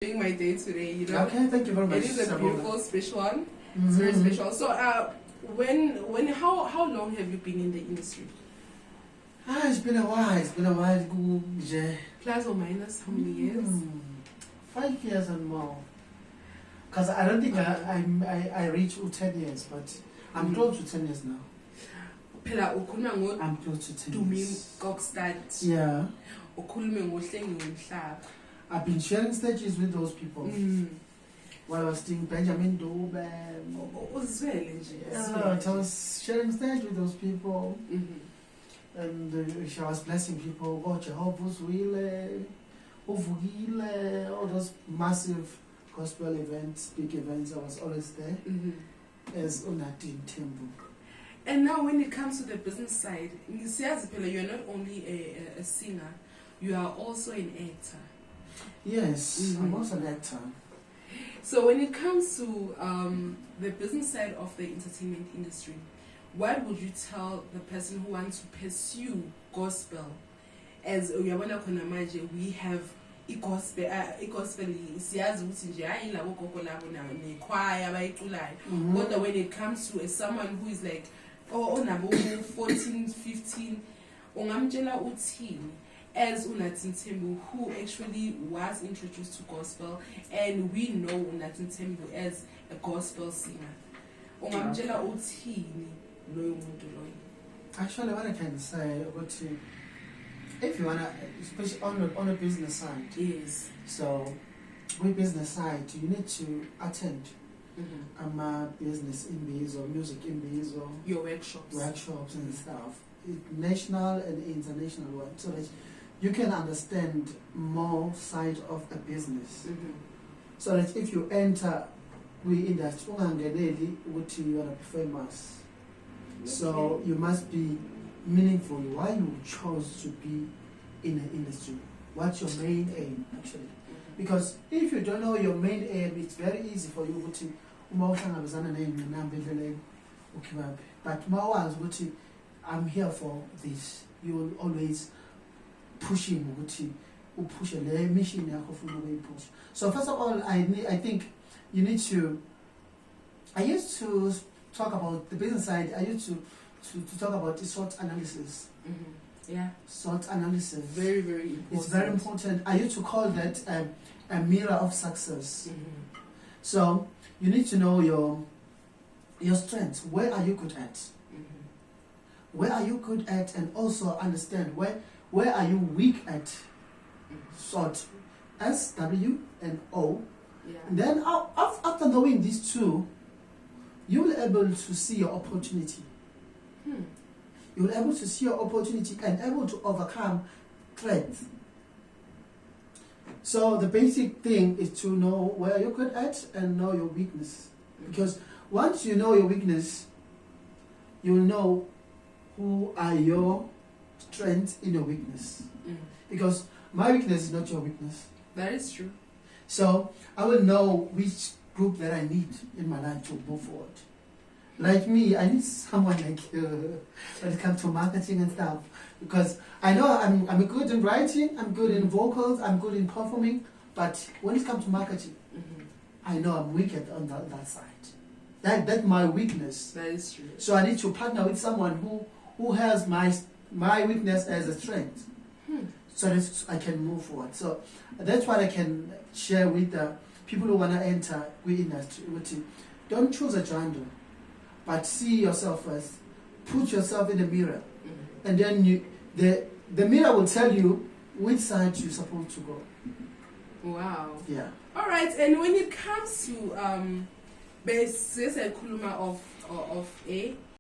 My day today, you know. Okay, thank you very much. It is a beautiful, special one. Mm-hmm. It's very special. So, how long have you been in the industry? It's been a while. It's been a while. Plus or minus, how many years? 5 years and more. Because I don't think I reached 10 years, but I'm close to 10 years now. I'm close to 10 years. Yeah. I've been sharing stages with those people. While I was doing Benjamin Dube. I was sharing stage with those people. And I was blessing people. Oh, Jehovah's Will, all those massive gospel events, big events. I was always there as Unadin Tembu. And now when it comes to the business side, you're not only a singer, you are also an actor. Yes, I'm also an actor. So when it comes to the business side of the entertainment industry, what would you tell the person who wants to pursue gospel? As we have gospel but when it comes to someone who is like 14, 15, as Unatin Tembu, who actually was introduced to gospel, and we know Unatin Tembu as a gospel singer. Actually, what I can say about if you wanna, especially on the business side, yes. So, with business side, you need to attend business in biz or music in biz or your workshops and stuff, national and international one, so that you can understand more side of the business. So that if you enter the industry, you want to be famous. So you must be meaningful. Why you chose to be in the industry? What's your main aim, actually? Because if you don't know your main aim, it's very easy for you to but I'm here for this. You will always pushing push a mission. So first of all, I think you need to. I used to talk about the business side. I used to talk about the SWOT analysis. Yeah. SWOT analysis. Very, very important. It's very important. I used to call that a mirror of success. So you need to know your strengths. Where are you good at? Where are you good at, and also understand where are you weak at. SWOT, S, W, and O. Yeah. And then after knowing these two, you will be able to see your opportunity. You will be able to see your opportunity and able to overcome threats. So the basic thing is to know where you're good at and know your weakness. Because once you know your weakness, you will know who are your strengths in your weakness. Because my weakness is not your weakness. That is true. So I will know which group that I need in my life to move forward. Like me, I need someone like you when it comes to marketing and stuff. Because I know I'm good in writing, I'm good in vocals, I'm good in performing, but when it comes to marketing, I know I'm weak on that side. That's my weakness. That is true. So I need to partner with someone who has my weakness as a strength. So that I can move forward. So that's what I can share with the people who want to enter the industry. Don't choose a genre, but see yourself first. Put yourself in the mirror, and then the mirror will tell you which side you're supposed to go. Wow. Yeah. All right. And when it comes to base kuluma of